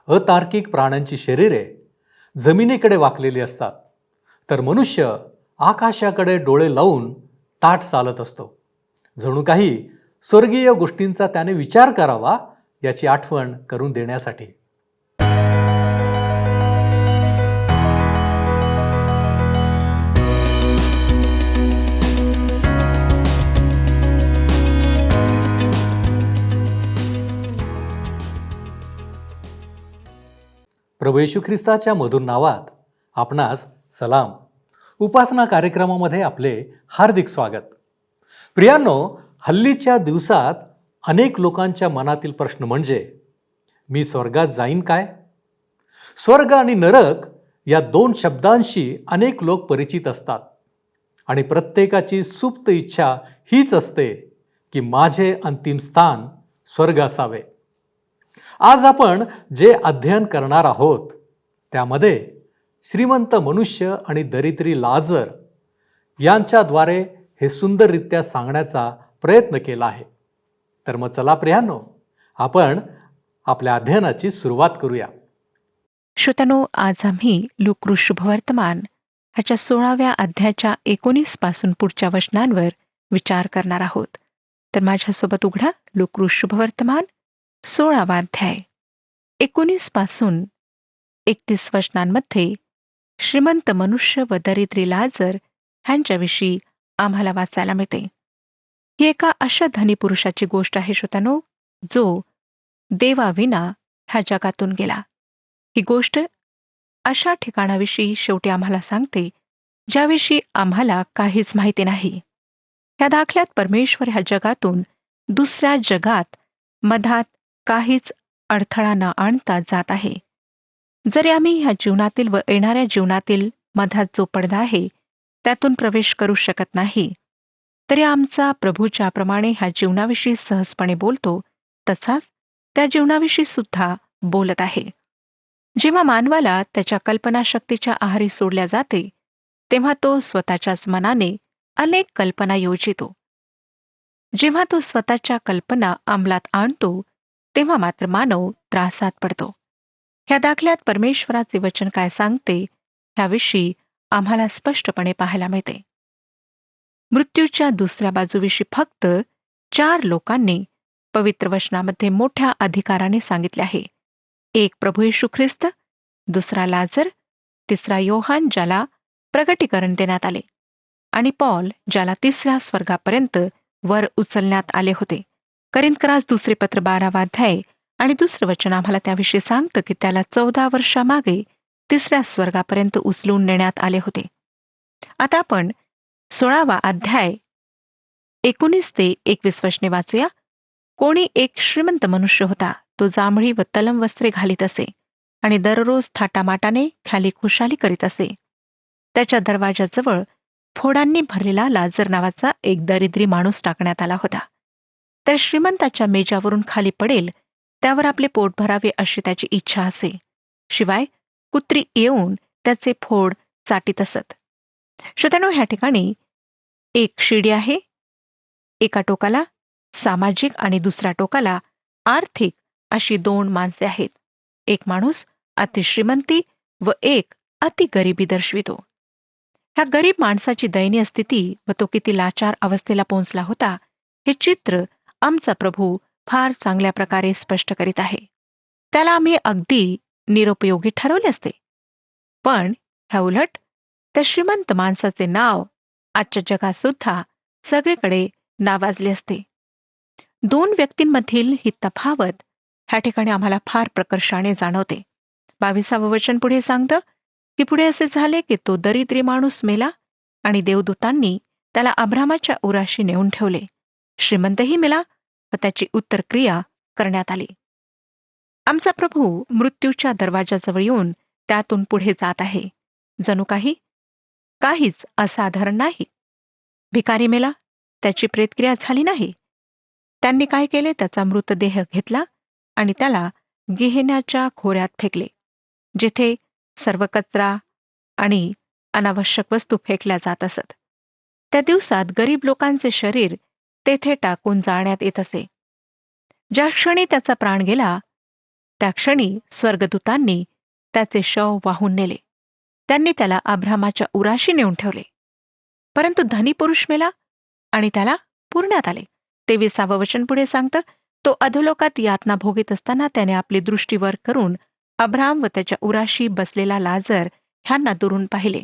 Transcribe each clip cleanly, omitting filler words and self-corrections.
अतार्किक प्राण्यांची शरीरे जमिनीकडे वाकलेली असतात, तर मनुष्य आकाशाकडे डोळे लावून ताठ चालत असतो. जणू काही स्वर्गीय गोष्टींचा त्याने विचार करावा याची आठवण करून देण्यासाठी. प्रभू येशू ख्रिस्ताच्या मधुर नावात आपणास सलाम. उपासना कार्यक्रमामध्ये आपले हार्दिक स्वागत. प्रियांनो, हल्लीच्या दिवसात अनेक लोकांच्या मनातील प्रश्न म्हणजे, मी स्वर्गात जाईन काय? स्वर्ग आणि नरक या दोन शब्दांशी अनेक लोक परिचित असतात आणि प्रत्येकाची सुप्त इच्छा हीच असते की माझे अंतिम स्थान स्वर्ग असावे. आज आपण जे अध्ययन करणार आहोत त्यामध्ये श्रीमंत मनुष्य आणि दरिद्री लाजर यांच्याद्वारे हे सुंदररित्या सांगण्याचा प्रयत्न केला आहे. तर मग चला प्रियांनो, आपण आपल्या अध्ययनाची सुरुवात करूया. श्रोत्यानो, आज आम्ही लूका शुभवर्तमान ह्याच्या 16व्या अध्यायाच्या 19 पासून पुढच्या वचनांवर विचार करणार आहोत. तर माझ्यासोबत उघडा लूका शुभवर्तमान 16वा अध्याय. 19 पासून 31 वचनांमध्ये श्रीमंत मनुष्य व दरिद्री लाजर ह्यांच्याविषयी आम्हाला वाचायला मिळते. ही एका अशा धनी पुरुषाची गोष्ट आहे श्रोत्यानो, जो देवाविना ह्या जगातून गेला. ही गोष्ट अशा ठिकाणाविषयी शेवटी आम्हाला सांगते ज्याविषयी आम्हाला काहीच माहिती नाही. ह्या दाखल्यात परमेश्वर ह्या जगातून दुसऱ्या जगात मधात काहीच अडथळा न आणता जात आहे. जरी आम्ही ह्या जीवनातील व येणाऱ्या जीवनातील मधात जो पडदा आहे त्यातून प्रवेश करू शकत नाही, तरी आमचा प्रभू ज्याप्रमाणे ह्या जीवनाविषयी सहजपणे बोलतो तसाच त्या जीवनाविषयी सुद्धा बोलत आहे. जेव्हा मानवाला त्याच्या कल्पनाशक्तीच्या आहारी सोडल्या जाते तेव्हा तो स्वतःच्याच मनाने अनेक कल्पना योजितो. जेव्हा तो स्वतःच्या कल्पना अंमलात आणतो तेव्हा मात्र मानव त्रासात पडतो. ह्या दाखल्यात परमेश्वराचे वचन काय सांगते ह्याविषयी आम्हाला स्पष्टपणे पाहायला मिळते. मृत्यूच्या दुसऱ्या बाजूविषयी फक्त 4 लोकांनी पवित्र वचनामध्ये मोठ्या अधिकाराने सांगितले आहे. एक प्रभू येशू ख्रिस्त, दुसरा लाजर, तिसरा योहान ज्याला प्रगटीकरण देण्यात आले, आणि पॉल ज्याला 3ऱ्या स्वर्गापर्यंत वर उचलण्यात आले होते. करिंथकरास दुसरे पत्र 12वा अध्याय आणि 2रं वचन आम्हाला त्याविषयी सांगतं की त्याला 14 वर्षामागे 3ऱ्या स्वर्गापर्यंत उचलून नेण्यात आले होते. आता आपण 16वा अध्याय 19 ते 21 वचने वाचूया. कोणी एक श्रीमंत मनुष्य होता. तो जांभळी व तलम वस्त्रे घालीत असे आणि दररोज थाटामाटाने खाली खुशाली करीत असे. त्याच्या दरवाजाजवळ फोडांनी भरलेला लाजर नावाचा एक दरिद्री माणूस टाकण्यात आला होता. त्या श्रीमंताच्या मेजावरून खाली पडेल त्यावर आपले पोट भरावे अशी त्याची इच्छा असे. शिवाय कुत्री येऊन त्याचे फोड चाटीत असत. श्रोत्यानो, ह्या ठिकाणी एक शिडी आहे. एका टोकाला सामाजिक आणि दुसऱ्या टोकाला आर्थिक अशी 2 माणसे आहेत. एक माणूस अतिश्रीमंती व एक अति गरिबी दर्शवितो. ह्या गरीब माणसाची दयनीय स्थिती व तो किती लाचार अवस्थेला पोहोचला होता हे चित्र आमचा प्रभू फार चांगल्या प्रकारे स्पष्ट करीत आहे. त्याला आम्ही अगदी निरुपयोगी ठरवले असते, पण ह्या उलट त्या श्रीमंत माणसाचे नाव आजच्या जगात सुद्धा सगळीकडे नावाजले असते. 2 व्यक्तींमधील ही तफावत ह्या ठिकाणी आम्हाला फार प्रकर्षाने जाणवते. 22वे वचन पुढे सांगतं की पुढे असे झाले की तो दरिद्री माणूस मेला आणि देवदूतांनी त्याला अब्रामाच्या उराशी नेऊन ठेवले. श्रीमंतही मेला व त्याची उत्तरक्रिया करण्यात आली. आमचा प्रभू मृत्यूच्या दरवाजाजवळ येऊन त्यातून पुढे जात आहे. जणू काहीच असाधारण नाही. भिकारी मेला, त्याची प्रेतक्रिया झाली नाही. त्यांनी काय केले? त्याचा मृतदेह घेतला आणि त्याला गेहेन्याच्या खोऱ्यात फेकले, जिथे सर्व कचरा आणि अनावश्यक वस्तू फेकल्या जात असत. त्या दिवसात गरीब लोकांचे शरीर तेथे टाकून जाळण्यात येत असे. ज्या क्षणी त्याचा प्राण गेला त्या क्षणी स्वर्गदूतांनी त्याचे शव वाहून नेले. त्यांनी त्याला अब्रामाच्या उराशी नेऊन ठेवले. परंतु धनी पुरुष मेला आणि त्याला पुरण्यात आले. 23वे वचन पुढे सांगतं, तो अधोलोकात यातना भोगीत असताना त्याने आपली दृष्टी वर करून अब्राम व त्याच्या उराशी बसलेला लाजर ह्यांना दुरून पाहिले.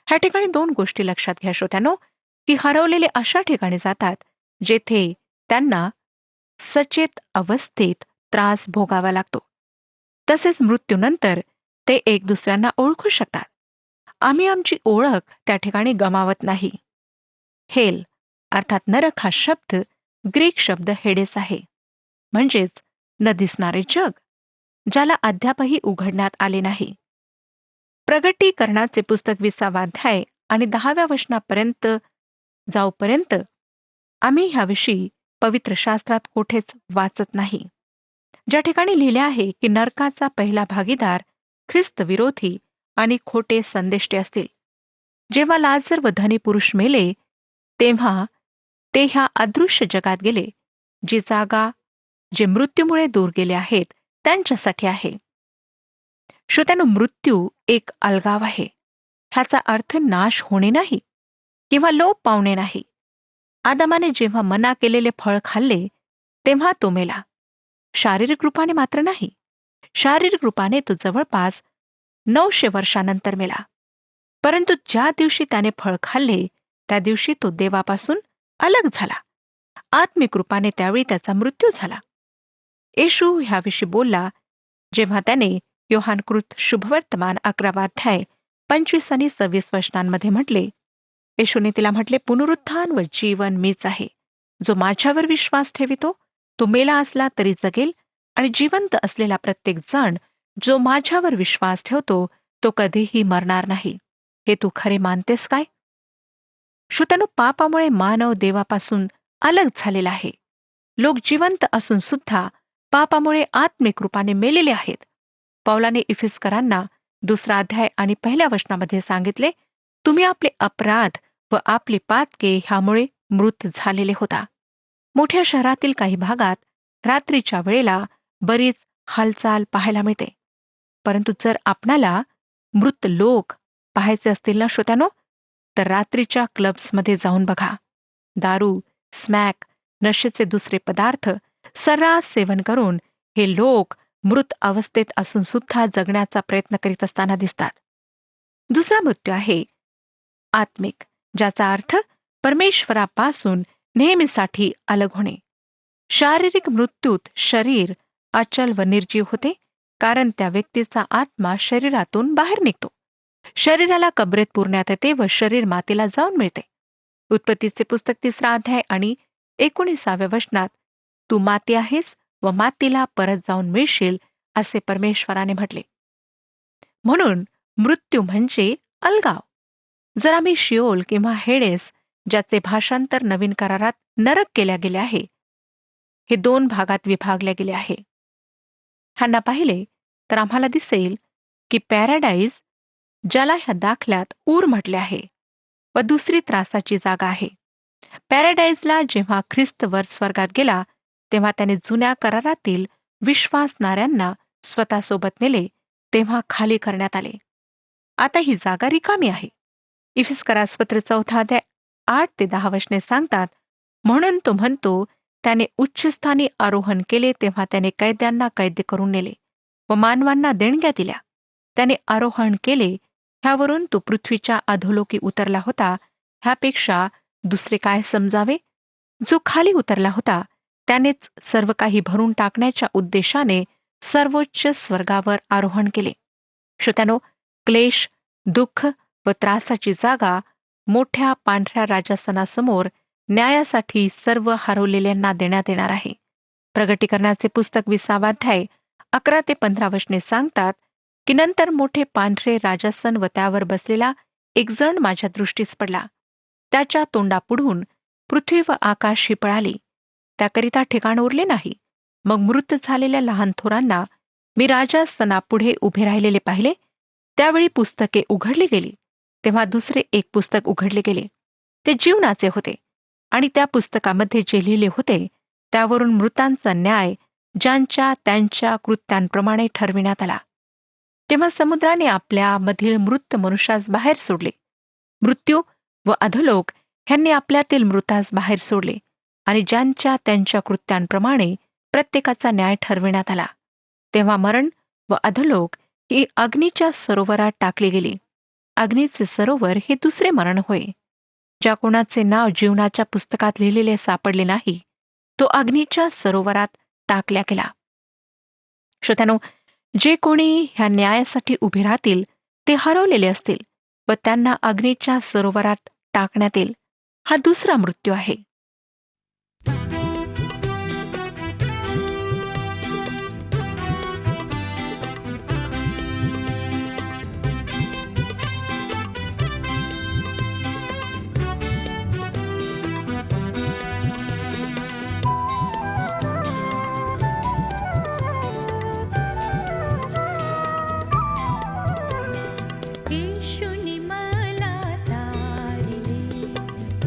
ह्या ठिकाणी 2 गोष्टी लक्षात घ्या श्रोत्यानो, की हरवलेले अशा ठिकाणी जातात जेथे त्यांना सचेत अवस्थेत त्रास भोगावा लागतो. तसेच मृत्यूनंतर ते एक दुसऱ्यांना ओळखू शकतात. आम्ही आमची ओळख त्या ठिकाणी गमावत नाही. हेल अर्थात नरक हा शब्द ग्रीक शब्द हेडेस आहे, म्हणजेच न दिसणारे जग, ज्याला अद्यापही उघडण्यात आले नाही. प्रगटीकरणाचे पुस्तक 20वा अध्याय आणि 10व्या वचनापर्यंत जाऊपर्यंत आम्ही ह्याविषयी पवित्र शास्त्रात कोठेच वाचत नाही. ज्या ठिकाणी लिहिले आहे की नरकाचा पहिला भागीदार ख्रिस्त विरोधी आणि खोटे संदेष्टे असतील. जेव्हा लाजर व धनी पुरुष मेले तेव्हा ते ह्या अदृश्य जगात गेले, जी जागा जे मृत्यूमुळे दूर गेले आहेत त्यांच्यासाठी आहे. श्रोत्यानो, मृत्यू एक अलगाव आहे. ह्याचा अर्थ नाश होणे नाही किंवा लोप पावणे नाही. आदमाने जेव्हा मना केलेले फळ खाल्ले तेव्हा तो मेला. शारीरिक रूपाने मात्र नाही. शारीरिक रूपाने तो जवळपास 900 वर्षानंतर मेला. परंतु ज्या दिवशी त्याने फळ खाल्ले त्या दिवशी तो देवापासून अलग झाला. आत्मिक रूपाने त्यावेळी त्याचा मृत्यू झाला. येशू ह्याविषयी बोलला जेव्हा त्याने योहानकृत शुभवर्तमान 11वा अध्याय 25 आणि 26 वचनांमध्ये म्हटले, येशूने तिला म्हटले, पुनरुत्थान व जीवन मीच आहे. जो माझ्यावर विश्वास ठेवितो तो मेला असला तरी जगेल, आणि जिवंत असलेला प्रत्येक जण जो माझ्यावर विश्वास ठेवतो तो कधीही मरणार नाही. हे तू खरे मानतेस काय? श्रोत्यानो, पापामुळे मानव देवापासून अलग झालेला आहे. लोक जिवंत असून सुद्धा पापामुळे आत्मिक रूपाने मेलेले आहेत. पौलाने इफिसकरांना 2रा अध्याय आणि 1ल्या वचनामध्ये सांगितले, तुम्ही आपले अपराध व आपली पातके ह्यामुळे मृत झालेले होता. मोठ्या शहरातील काही भागात रात्रीच्या वेळेला बरीच हालचाल पाहायला मिळते. परंतु जर आपणाला मृत लोक पाहायचे असतील ना श्रोत्यानो, तर रात्रीच्या क्लब्समध्ये जाऊन बघा. दारू, स्मॅक, नशेचे दुसरे पदार्थ सर्रास सेवन करून हे लोक मृत अवस्थेत असून सुद्धा जगण्याचा प्रयत्न करीत असताना दिसतात. दुसरा मृत्यू आहे आत्मिक, ज्याचा अर्थ परमेश्वरापासून नेहमीसाठी अलग होणे. शारीरिक मृत्यूत शरीर अचल व निर्जीव होते, कारण त्या व्यक्तीचा आत्मा शरीरातून बाहेर निघतो. शरीराला कबरेत पुरण्यात येते व शरीर मातीला जाऊन मिळते. उत्पत्तीचे पुस्तक 3रा अध्याय आणि 19व्या वचनात तू माती आहेस व मातीला परत जाऊन मिळशील असे परमेश्वराने म्हटले. म्हणून मृत्यू म्हणजे अलगाव. जर आम्ही शिओल किंवा हेडेस, ज्याचे भाषांतर नवीन करारात नरक केल्या गेले आहे, हे 2 भागात विभागले गेले आहे, ह्यांना पाहिले तर आम्हाला दिसेल की पॅराडाईज, ज्याला ह्या दाखल्यात ऊर म्हटले आहे, व दुसरी त्रासाची जागा आहे. पॅराडाईजला जेव्हा ख्रिस्त वर स्वर्गात गेला तेव्हा त्याने जुन्या करारातील विश्वासणाऱ्यांना स्वतःसोबत नेले तेव्हा खाली करण्यात आले. आता ही जागा रिकामी आहे. इफिसकरास पत्र 4 अध्याय 8 ते 10 वचने सांगतात, म्हणून तो म्हणतो, त्याने उच्चस्थानी आरोहण केले तेव्हा त्याने कैद्यांना कैद करून नेले व मानवांना देणग्या दिल्या. त्याने आरोहण केले ह्यावरून तो पृथ्वीच्या अधोलोकी उतरला होता. ह्यापेक्षा दुसरे काय समजावे? जो खाली उतरला होता त्यानेच सर्व काही भरून टाकण्याच्या उद्देशाने सर्वोच्च स्वर्गावर आरोहण केले. श्रोत्यानो, क्लेश, दुःख व त्रासाची जागा मोठ्या पांढऱ्या राजासनासमोर न्यायासाठी सर्व हरवलेल्यांना देण्यात येणार आहे. प्रगटीकरणाचे पुस्तक 20वा अध्याय 11 ते 15 वचने सांगतात की नंतर मोठे पांढरे राजासन व त्यावर बसलेला एक जण माझ्या दृष्टीस पडला. त्याच्या तोंडापुढून पृथ्वी व आकाश ही पळाली, त्याकरिता ठिकाण उरले नाही. मग मृत झालेल्या लहान थोरांना मी राजासनापुढे उभे राहिलेले पाहिले. त्यावेळी पुस्तके उघडली गेली. तेव्हा दुसरे एक पुस्तक उघडले गेले. ते जीवनाचे होते आणि त्या पुस्तकामध्ये जे लिहिले होते त्यावरून मृतांचा न्याय ज्यांच्या त्यांच्या कृत्यांप्रमाणे ठरविण्यात आला. तेव्हा समुद्राने आपल्यामधील मृत मनुष्यास बाहेर सोडले. मृत्यू व अधोलोक ह्यांनी आपल्यातील मृतास बाहेर सोडले आणि ज्यांच्या त्यांच्या कृत्यांप्रमाणे प्रत्येकाचा न्याय ठरविण्यात आला. तेव्हा मरण व अधोलोक ही अग्नीच्या सरोवरात टाकली गेली. अग्नीचे सरोवर हे दुसरे मरण होय. ज्या कोणाचे नाव जीवनाच्या पुस्तकात लिहिलेले सापडले नाही, तो अग्नीच्या सरोवरात टाकला गेला. श्रोत्यानो, जे कोणी ह्या न्यायासाठी उभे राहतील ते हरवलेले असतील व त्यांना अग्नीच्या सरोवरात टाकण्यात येईल. हा दुसरा मृत्यू आहे. येशूनी मला तारिले,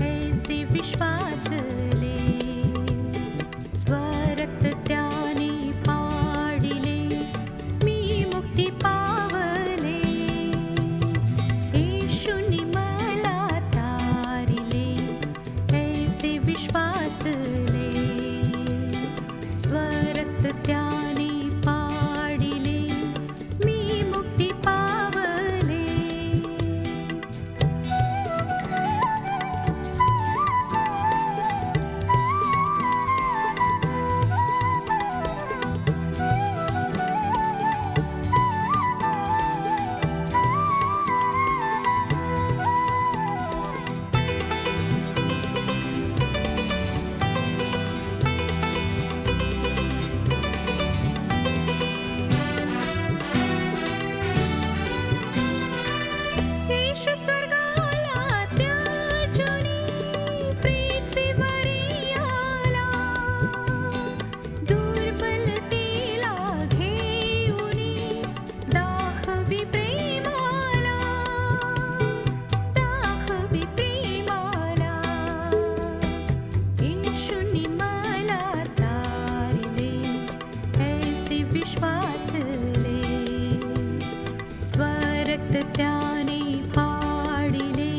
ऐसे विश्वासले, स्वरक्त त्याने पाडिले, मी मुक्ती पावले. येशूनी मला तारिले, ऐसे विश्वासले, स्वरक्त त्याने पाडिले, मी मुक्ती पावले. येशू स्वर्गाला त्याजनी पृथ्वीवरी आला, दुर्बलतेला घेऊनी दाखवी प्रेमाला, दाखवी प्रेमाला. येशूनी मला तारिले, ऐसे विश्वासले, स्वरक्त त्याने पाडिले,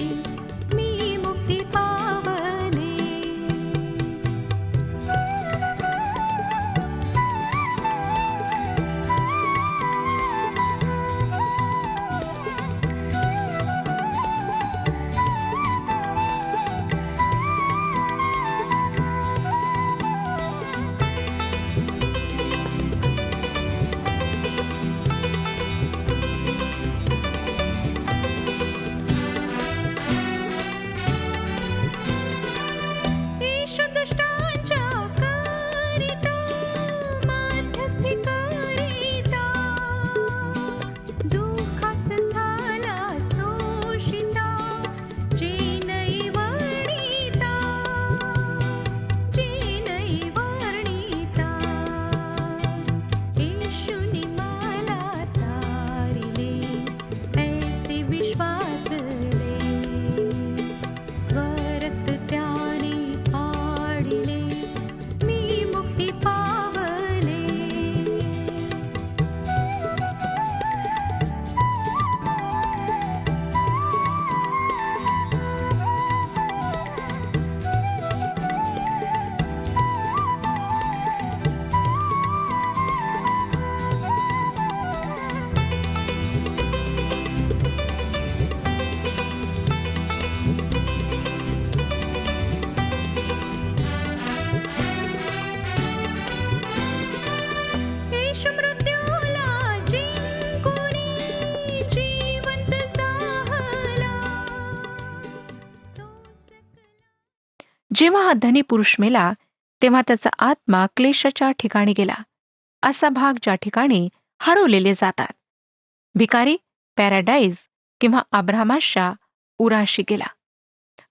मी मुक्ती पावले. येशू दुष्टांच्या करिता मध्यस्थी करिता, दुःखास झाला शोषिता, जे नाही वर्णिता, जे नाही वर्णिता. येशूनी मला तारिले, ऐसे विश्वासले, स्वरक्त त्याने पाडिले, मी मुक्ती पावले. येशू मृत्यूला जिंकूनी जिवंत झाला, तो सकला. जेव्हा हा धनी पुरुष मेला तेव्हा त्याचा आत्मा क्लेशाच्या ठिकाणी गेला. असा भाग ज्या ठिकाणी हरवलेले जातात. भिकारी पॅराडाईज किंवा अब्रामाच्या उराशी गेला.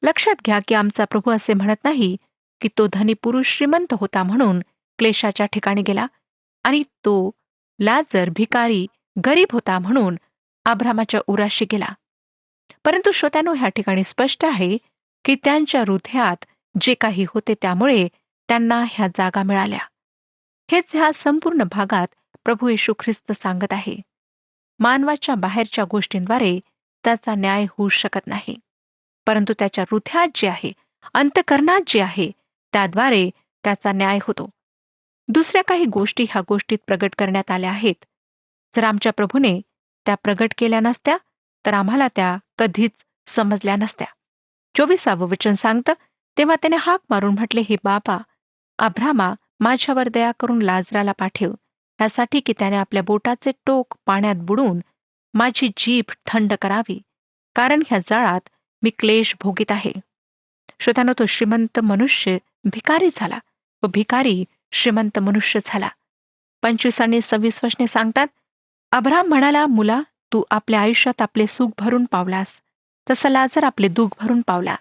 लक्षात घ्या की आमचा प्रभू असे म्हणत नाही की तो धनी पुरुष श्रीमंत होता म्हणून क्लेशाच्या ठिकाणी गेला आणि तो लाजर भिकारी गरीब होता म्हणून अब्रामाच्या उराशी गेला. परंतु श्रोत्यानो, ह्या ठिकाणी स्पष्ट आहे की त्यांच्या हृदयात जे काही होते त्यामुळे त्यांना ह्या जागा मिळाल्या. हेच ह्या संपूर्ण भागात प्रभू येशू ख्रिस्त सांगत आहे. मानवाच्या बाहेरच्या गोष्टींद्वारे त्याचा न्याय होऊ शकत नाही, परंतु त्याच्या हृदयात जे आहे, अंतःकरणात जे आहे, त्याद्वारे त्याचा न्याय होतो. दुसऱ्या काही गोष्टी ह्या गोष्टीत प्रगट करण्यात आल्या आहेत. जर आमच्या प्रभूने त्या प्रगट केल्या नसत्या, तर आम्हाला त्या कधीच समजल्या नसत्या. 24 वचन सांगतं, तेव्हा त्याने हाक मारून म्हटले, हे बाबा अब्रामा, माझ्यावर दया करून लाजराला पाठव, यासाठी की त्याने आपल्या बोटाचे टोक पाण्यात बुडून माझी जीभ थंड करावी, कारण ह्या जाळात मी क्लेश भोगीत आहे. श्रोत्यानो, तो श्रीमंत मनुष्य भिकारी झाला व भिकारी श्रीमंत मनुष्य झाला. 25 आणि 26 वचने सांगतात, अब्राम म्हणाला, मुला, तू आपल्या आयुष्यात आपले सुख भरून पावलास, तसा लाजर आपले दुःख भरून पावला.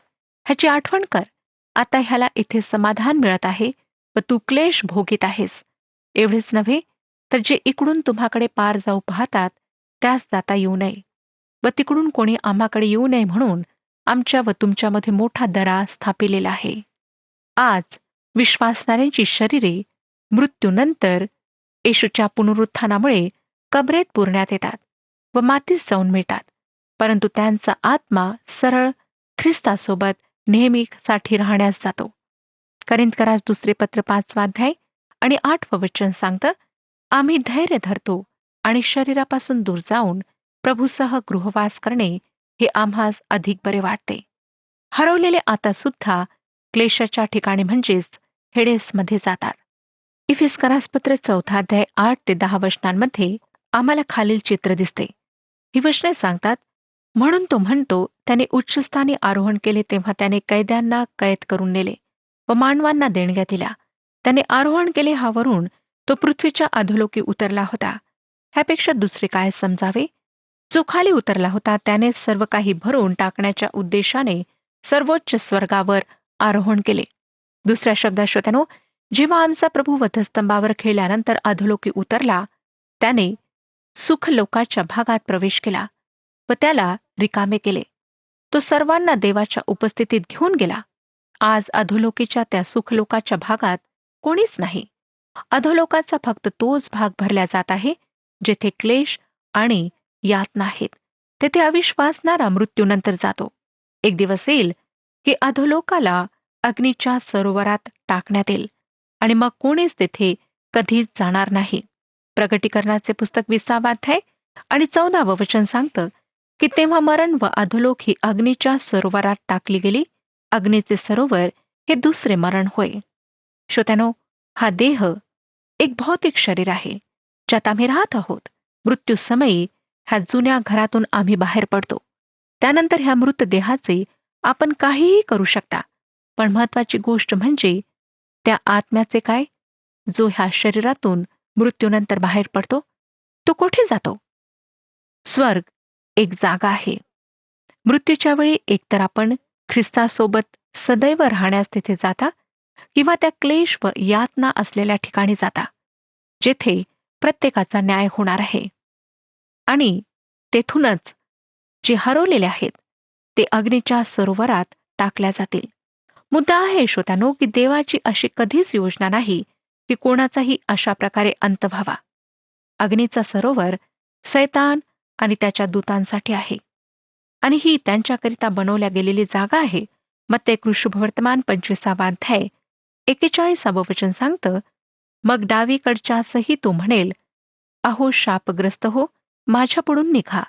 ह्याची आठवण कर. आता ह्याला इथे समाधान मिळत आहे व तू क्लेश भोगीत आहेस. एवढेच नव्हे, तर जे इकडून तुम्हाकडे पार जाऊ पाहतात त्यास जाता येऊ नये, व तिकडून कोणी आम्हाकडे येऊ नये म्हणून आमच्या व तुमच्यामध्ये मोठा दरा स्थापिलेला आहे. आज विश्वासणाऱ्यांची शरीरे मृत्यूनंतर येशूच्या पुनरुत्थानामुळे कबरेत पुरण्यात येतात व मातीत जाऊन मिळतात, परंतु त्यांचा आत्मा सरळ ख्रिस्तासोबत नेहमीसाठी राहण्यास जातो. करिंथकरास दुसरे पत्र 5 अध्याय आणि 8 वचन सांगतं, आम्ही धैर्य धरतो आणि शरीरापासून दूर जाऊन प्रभूसह गृहवास करणे हे आम्हास अधिक बरे वाटते. हरवलेले आता सुद्धा क्लेशाच्या ठिकाणी म्हणजेच हेडेसमध्ये जातात. इफिस्करास पत्र 4 अध्याय 8 ते 10 वचनांमध्ये आम्हाला खालील चित्र दिसते. ही वचने सांगतात, म्हणून तो म्हणतो, त्याने उच्चस्थानी आरोहण केले तेव्हा त्याने कैद्यांना कैद करून नेले व मानवांना देणग्या दिल्या. त्याने आरोहण केले हा वरून तो पृथ्वीच्या अधोलोकी उतरला होता. ह्यापेक्षा दुसरे काय समजावे? जो खाली उतरला होता त्याने सर्व काही भरून टाकण्याच्या उद्देशाने सर्वोच्च स्वर्गावर आरोहण केले. दुसऱ्या शब्दात श्रोत्यानो, जेव्हा आमचा प्रभू वधस्तंभावर खेळल्यानंतर अधोलोकी उतरला, त्याने सुखलोकाच्या भागात प्रवेश केला व त्याला रिकामे केले. तो सर्वांना देवाच्या उपस्थितीत घेऊन गेला. आज अधोलोकीच्या त्या सुखलोकाच्या भागात कोणीच नाही. अधोलोकाचा फक्त तोच भाग भरला जात आहे जेथे क्लेश आणि यातना आहेत. तेथे अविश्वासणारा मृत्यूनंतर जातो. एक दिवस येईल की अधोलोकाला अग्नीच्या सरोवरात टाकण्यात येईल आणि मग कोणीच तेथे कधीच जाणार नाही. प्रगटीकरणाचे पुस्तक 20 अध्याय आणि 14 वचन सांगतं की तेव्हा मरण व अधोलोक ही अग्नीच्या सरोवरात टाकली गेली. अग्नीचे सरोवर हे दुसरे मरण होय. श्रोत्यानो, हा देह एक भौतिक शरीर आहे ज्यात आम्ही राहत आहोत. मृत्यूसमयी ह्या जुन्या घरातून आम्ही बाहेर पडतो. त्यानंतर ह्या मृत देहाचे आपण काहीही करू शकता, पण महत्वाची गोष्ट म्हणजे त्या आत्म्याचे काय, जो ह्या शरीरातून मृत्यूनंतर बाहेर पडतो. तो कुठे जातो? स्वर्ग एक जागा आहे. मृत्यूच्या वेळी एकतर आपण ख्रिस्तासोबत सदैव राहण्यास तिथे जाता किंवा त्या क्लेश व यातना असलेल्या ठिकाणी जाता, जेथे प्रत्येकाचा न्याय होणार आहे. आणि तेथूनच जे हरवलेले आहेत ते अग्नीच्या सरोवरात टाकल्या जातील. मुद्दा आहे श्रोत्यानो, की देवाची अशी कधीच योजना नाही की कोणाचाही अशा प्रकारे अंत व्हावा. अग्नीचा सरोवर सैतान आणि त्याच्या दूतांसाठी आहे आणि ही त्यांच्याकरिता बनवल्या गेलेली जागा आहे. मत्तेय शुभवर्तमान 25 अध्याय 41 वचन सांगतं, मग डावीकडच्यासही तो म्हणेल, अहो शापग्रस्त हो, माझ्यापुढून निघा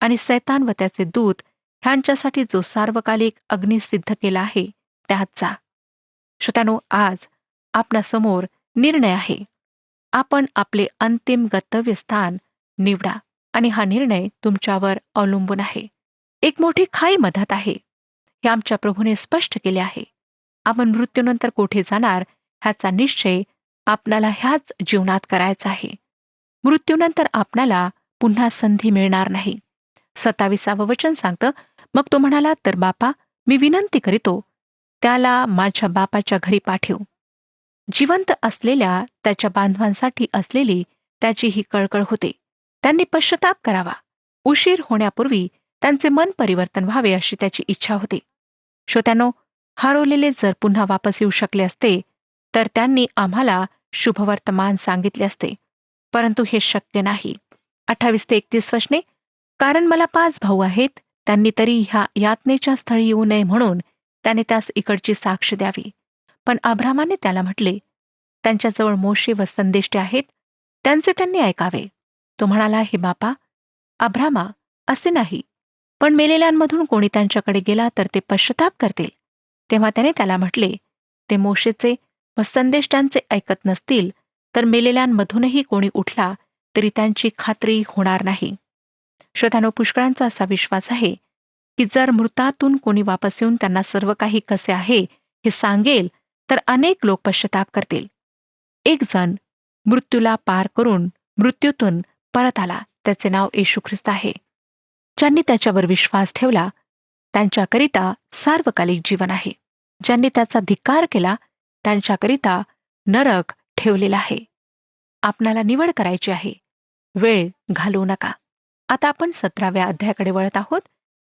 आणि सैतान व त्याचे दूत ह्यांच्यासाठी जो सार्वकालिक अग्नी सिद्ध केला आहे त्यात जा. श्रोत्यानो, आज आपणासमोर निर्णय आहे. आपण आपले अंतिम गंतव्यस्थान निवडा आणि हा निर्णय तुमच्यावर अवलंबून आहे. एक मोठी खाई मधात आहे हे आमच्या प्रभूने स्पष्ट केले आहे. आपण मृत्यूनंतर कोठे जाणार ह्याचा निश्चय आपणाला ह्याच जीवनात करायचा आहे. मृत्यूनंतर आपणाला पुन्हा संधी मिळणार नाही. 27 वचन सांगतं, मग तो म्हणाला, तर बापा, मी विनंती करीतो, त्याला माझ्या बापाच्या घरी पाठव. जिवंत असलेल्या त्याच्या बांधवांसाठी असलेली त्याची ही कळकळ होते. त्यांनी पश्चाताप करावा. उशीर होण्यापूर्वी त्यांचे मन परिवर्तन व्हावे अशी त्याची इच्छा होती. श्रोत्यानो, हरवलेले जर पुन्हा वापस येऊ शकले असते तर त्यांनी आम्हाला शुभवर्तमान सांगितले असते, परंतु हे शक्य नाही. 28 ते 31 वचने, कारण मला 5 भाऊ आहेत, त्यांनी तरी ह्या यातनेच्या स्थळी येऊ नये म्हणून त्याने त्यास इकडची साक्ष द्यावी. पण अब्रामाने त्याला म्हटले, त्यांच्याजवळ मोशे व संदेष्टे आहेत, त्यांचे त्यांनी ऐकावे. तो म्हणाला, हे बापा अब्रामा, असे नाही, पण मेलेल्यांमधून कोणी त्यांच्याकडे गेला तर ते पश्चाताप करतील. तेव्हा त्याने त्याला म्हटले, ते मोशेचे व संदेष्टांचे ऐकत नसतील तर मेलेल्यांमधूनही कोणी उठला तरी त्यांची खात्री होणार नाही. श्रोत्यानो, पुष्कळांचा असा विश्वास आहे की जर मृतातून कोणी वापस येऊन त्यांना सर्व काही कसे आहे हे सांगेल तर अनेक लोक पश्चाताप करतील. एक जण मृत्यूला पार करून मृत्यूतून परत आला, त्याचे नाव येशू ख्रिस्त आहे. ज्यांनी त्याच्यावर विश्वास ठेवला त्यांच्याकरिता सार्वकालिक जीवन आहे. ज्यांनी त्याचा धिक्कार केला त्यांच्याकरिता नरक ठेवलेला आहे. आपणाला निवड करायची आहे, वेळ घालवू नका. आता आपण 17व्या अध्यायाकडे वळत आहोत.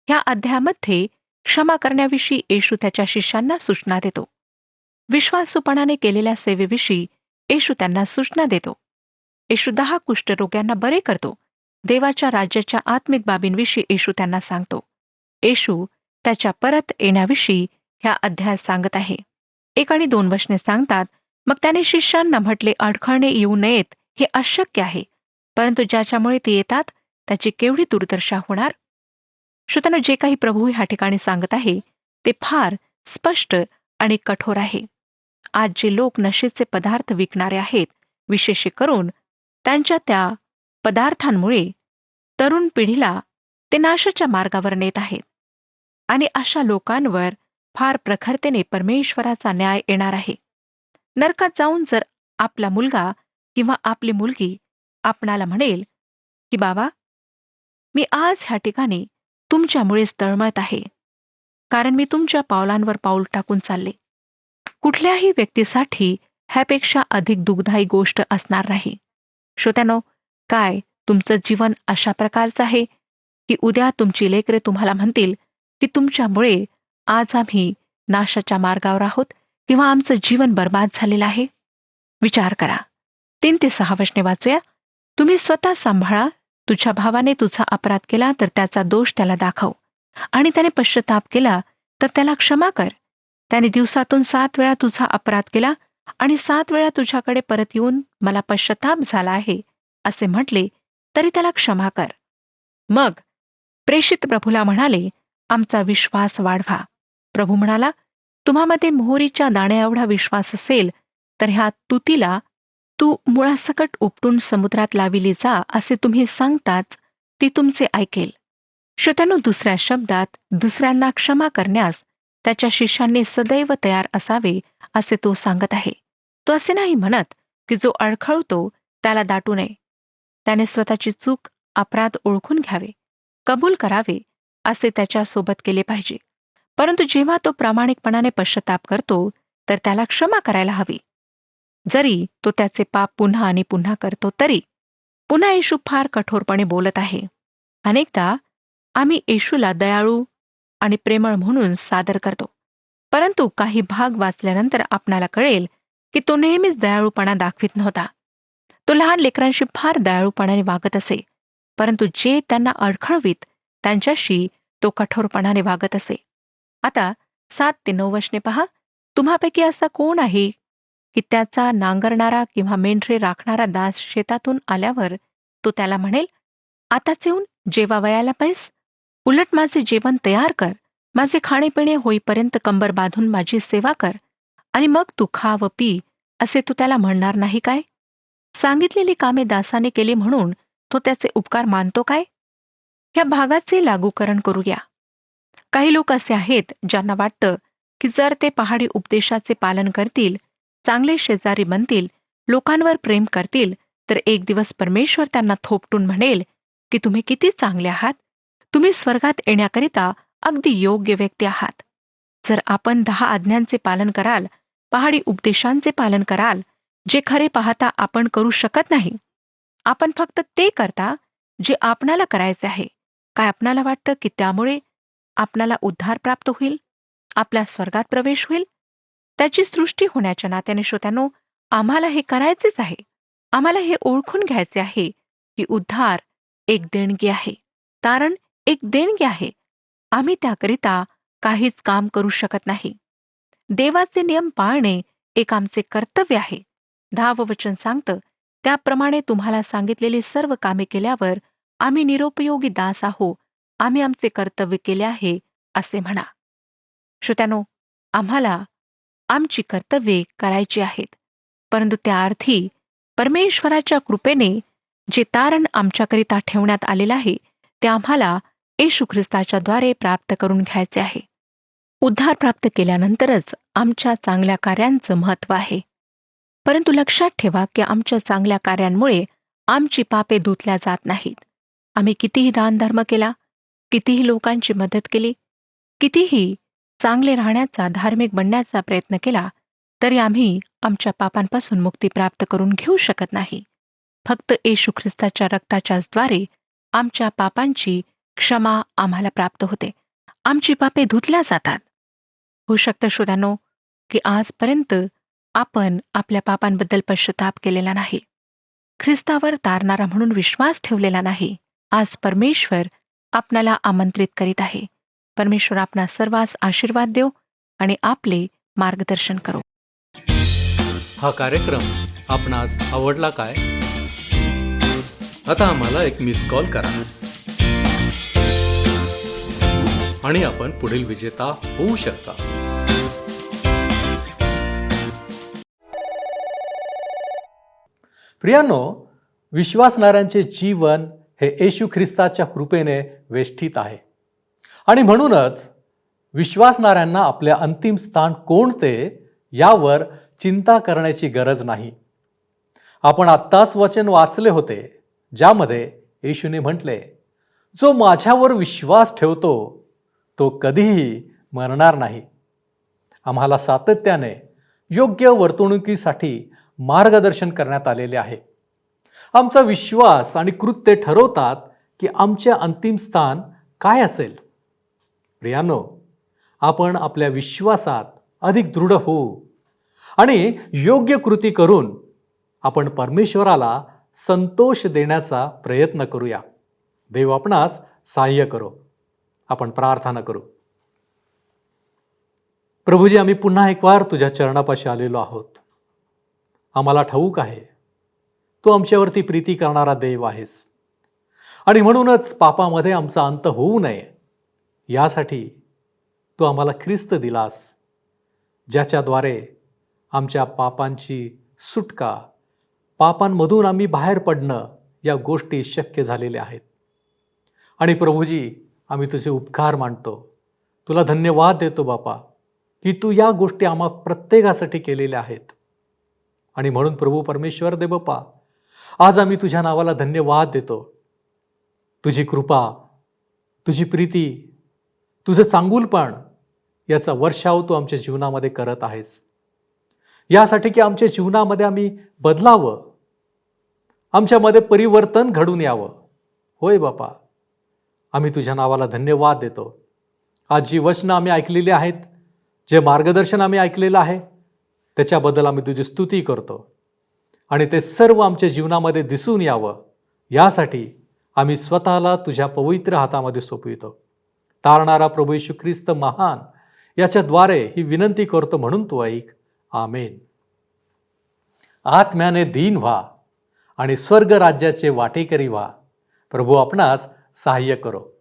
ह्या अध्यायामध्ये क्षमा करण्याविषयी येशू त्याच्या शिष्यांना सूचना देतो. विश्वासूपणाने केलेल्या सेवेविषयी येशू त्यांना सूचना देतो. येशू 10 कुष्ठरोग्यांना बरे करतो. देवाच्या राज्याच्या आत्मिक बाबींविषयी येशू त्यांना सांगतो. येशू त्याच्या परत येण्याविषयी ह्या अध्यायात सांगत आहे. 1 आणि 2 वचने सांगतात, मग त्याने शिष्यांना म्हटले, अडखळणे येऊ नयेत हे अशक्य आहे, परंतु ज्याच्यामुळे ते येतात त्याची केवढी दुर्दशा होणार. श्रोत्यांनो, जे काही प्रभू ह्या ठिकाणी सांगत आहे ते फार स्पष्ट आणि कठोर आहे. आज जे लोक नशेचे पदार्थ विकणारे आहेत, विशेष करून त्यांच्या त्या पदार्थांमुळे तरुण पिढीला ते नाशाच्या मार्गावर नेत आहेत. आणि अशा लोकांवर फार प्रखरतेने परमेश्वराचा न्याय येणार आहे. नरकात जाऊन जर आपला मुलगा किंवा आपली मुलगी आपणाला म्हणेल की बाबा, मी आज ह्या ठिकाणी तुमच्यामुळेच तळमळत आहे, कारण मी तुमच्या पावलांवर पाऊल टाकून चालले. कुठल्याही व्यक्तीसाठी ह्यापेक्षा अधिक दुःखदायी गोष्ट असणार नाही. श्रोत्यानो, काय तुमचं जीवन अशा प्रकारचं आहे की उद्या तुमची लेकरे तुम्हाला म्हणतील की तुमच्यामुळे आज आम्ही नाशाच्या मार्गावर आहोत किंवा आमचं जीवन बर्बाद झालेलं आहे? विचार करा. 3 ते 6 वचने वाचूया. तुम्ही स्वतः सांभाळा. तुझ्या भावाने तुझा अपराध केला तर त्याचा दोष त्याला दाखव, आणि त्याने पश्चाताप केला तर त्याला क्षमा कर. त्याने दिवसातून 7 वेळा तुझा अपराध केला आणि 7 वेळा तुझ्याकडे परत येऊन मला पश्चाताप झाला आहे असे म्हटले तरी त्याला क्षमा कर. मग प्रेषित प्रभूला म्हणाले, आमचा विश्वास वाढवा. प्रभू म्हणाला, तुम्हामध्ये मोहरीच्या दाण्या एवढा विश्वास असेल तर ह्या तुतीला तू मुळासकट उपटून समुद्रात लाविली जा असे तुम्ही सांगताच ती तुमचे ऐकेल. श्रोत्यानो, दुसऱ्या शब्दात दुसऱ्यांना क्षमा करण्यास त्याच्या शिष्यांनी सदैव तयार असावे असे तो सांगत आहे. तो असे नाही म्हणत की जो अडखळतो त्याला दाटू नये. त्याने स्वतःची चूक, अपराध ओळखून घ्यावे, कबूल करावे असे त्याच्यासोबत केले पाहिजे. परंतु जेव्हा तो प्रामाणिकपणाने पश्चाताप करतो तर त्याला क्षमा करायला हवी. जरी तो त्याचे पाप पुन्हा आणि पुन्हा करतो तरी. पुन्हा येशू फार कठोरपणे बोलत आहे. अनेकदा आम्ही येशूला दयाळू आणि प्रेमळ म्हणून सादर करतो, परंतु काही भाग वाचल्यानंतर आपणाला कळेल की तो नेहमीच दयाळूपणा दाखवित नव्हता. तो लहान लेकरांशी फार दयाळूपणाने वागत असे, परंतु जे त्यांना अडखळवीत त्यांच्याशी तो कठोरपणाने वागत असे. आता 7 ते 9 वचने पहा. तुम्हापैकी असा कोण आहे की त्याचा नांगरणारा किंवा मेंढरे राखणारा दास शेतातून आल्यावर तो त्याला म्हणेल, आताच येऊन जेवावयाला पैस, उलट माझे जेवण तयार कर, माझे खाणेपिणे होईपर्यंत कंबर बांधून माझी सेवा कर, आणि मग तू खा व पी असे तू त्याला म्हणणार नाही काय? सांगितलेली कामे दासाने केली म्हणून तो त्याचे उपकार मानतो काय? ह्या भागाचे लागूकरण करूया. काही लोक असे आहेत ज्यांना वाटतं की जर ते पहाडी उपदेशाचे पालन करतील, चांगले शेजारी बनतील, लोकांवर प्रेम करतील तर एक दिवस परमेश्वर त्यांना थोपटून म्हणेल की तुम्ही किती चांगले आहात, तुम्ही स्वर्गात येण्याकरिता अगदी योग्य व्यक्ती आहात. जर आपण 10 आज्ञांचे पालन कराल, पहाडी उपदेशांचे पालन कराल, जे खरे पाहता आपण करू शकत नाही, आपण फक्त ते करता जे आपणाला करायचे आहे, काय आपणाला वाटतं की त्यामुळे आपणाला उद्धार प्राप्त होईल, आपल्या स्वर्गात प्रवेश होईल? त्याची सृष्टी होण्याच्या नात्याने श्रोत्यानो, आम्हाला हे करायचेच आहे. आम्हाला हे ओळखून घ्यायचे आहे की उद्धार एक देणगी आहे. तारण एक देणगी आहे. आम्ही त्याकरिता काहीच काम करू शकत नाही. देवाचे नियम पाळणे एक आमचे कर्तव्य आहे. 10वं वचन सांगतं, त्याप्रमाणे तुम्हाला सांगितलेली सर्व कामे केल्यावर आम्ही निरुपयोगी दास आहो. आम्ही आमचे कर्तव्य केले आहे असे म्हणा. श्रोत्यानो, आम्हाला आमची कर्तव्ये करायची आहेत. परंतु त्या अर्थी परमेश्वराच्या कृपेने जे तारण आमच्याकरिता ठेवण्यात आलेलं आहे ते आम्हाला येशू ख्रिस्ताच्या द्वारे प्राप्त करून घ्यायचे आहे. उद्धार प्राप्त केल्यानंतरच आमच्या चांगल्या कार्यांचं महत्त्व आहे. परंतु लक्षात ठेवा की आमच्या चांगल्या कार्यांमुळे आमची पापे धुतल्या जात नाहीत. आम्ही कितीही दानधर्म केला, कितीही लोकांची मदत केली, कितीही चांगले राहण्याचा, धार्मिक बनण्याचा प्रयत्न केला, तरी आम्ही आमच्या पापांपासून मुक्ती प्राप्त करून घेऊ शकत नाही. फक्त येशू ख्रिस्ताच्या रक्ताच्याच द्वारे आमच्या पापांची क्षमा आम्हाला प्राप्त होते. आमची पापे धुतल्या जातात. होऊ शकतं श्रोत्यानो की आजपर्यंत आपण आपल्या पापांबद्दल पश्चाताप केलेला नाही. ख्रिस्तावर तारणारा म्हणून विश्वास ठेवलेला नाही. आज परमेश्वर आपणाला आमंत्रित करीत आहे. परमेश्वर आपणा सर्वांस आशीर्वाद देव आणि आपले मार्गदर्शन करो. हा कार्यक्रम आपणास आवडला काय? आता आम्हाला एक मिस कॉल करा आणि आपण पुढील विजेता होऊ शकता. प्रियांनो, विश्वासणाऱ्यांचे जीवन हे येशू ख्रिस्ताच्या कृपेने वेष्टित आहे आणि म्हणूनच विश्वासणाऱ्यांना आपले अंतिम स्थान कोणते यावर चिंता करण्याची गरज नाही. आपण आत्ताच वचन वाचले होते ज्यामध्ये येशूने म्हटले, जो माझ्यावर विश्वास ठेवतो तो कधीही मरणार नाही. आम्हाला सातत्याने योग्य वर्तणुकीसाठी मार्गदर्शन करण्यात आलेले आहे. आमचा विश्वास आणि कृत्य ठरवतात की आमचे अंतिम स्थान काय असेल. प्रियांनो, आपण आपल्या विश्वासात अधिक दृढ होऊ आणि योग्य कृती करून आपण परमेश्वराला संतोष देण्याचा प्रयत्न करूया. देव आपणास सहाय्य करो. आपण प्रार्थना करू. प्रभूजी, आम्ही पुन्हा एक वार तुझ्या चरणापाशी आलेलो आहोत. आम्हाला ठाऊक आहे तू आमच्यावरती प्रीती करणारा देव आहेस आणि म्हणूनच पापामध्ये आमचा अंत होऊ नये यासाठी तू आम्हाला ख्रिस्त दिलास, ज्याच्याद्वारे आमच्या पापांची सुटका, पापांमधून आम्ही बाहेर पडणं या गोष्टी शक्य झालेल्या आहेत. आणि प्रभूजी, आम्ही तुझे उपकार मानतो. तुला धन्यवाद देतो बापा की तू या गोष्टी आम्हा प्रत्येकासाठी केलेल्या आहेत. आणि म्हणून प्रभू परमेश्वर दे बापा, आज आम्ही तुझ्या नावाला धन्यवाद देतो. तुझी कृपा, तुझी प्रीती, तुझं चांगुलपण याचा वर्षाव तू आमच्या जीवनामध्ये करत आहेस. यासाठी की आमच्या जीवनामध्ये आम्ही बदलावं, आमच्यामध्ये परिवर्तन घडून यावं. होय बापा, आम्ही तुझ्या नावाला धन्यवाद देतो. आज जी वचनं आम्ही ऐकलेली आहेत, जे मार्गदर्शन आम्ही ऐकलेलं आहे, त्याच्याबद्दल आम्ही तुझी स्तुती करतो. आणि ते सर्व आमच्या जीवनामध्ये दिसून यावं यासाठी आम्ही स्वतःला तुझ्या पवित्र हातामध्ये सोपवितो. तारणारा प्रभू येशू ख्रिस्त महान याच्याद्वारे ही विनंती करतो, म्हणून तू ऐक. आमेन. आत्म्याने दीन व्हा आणि स्वर्ग राज्याचे वाटेकरी व्हा. प्रभू आपणास सहाय्य करो.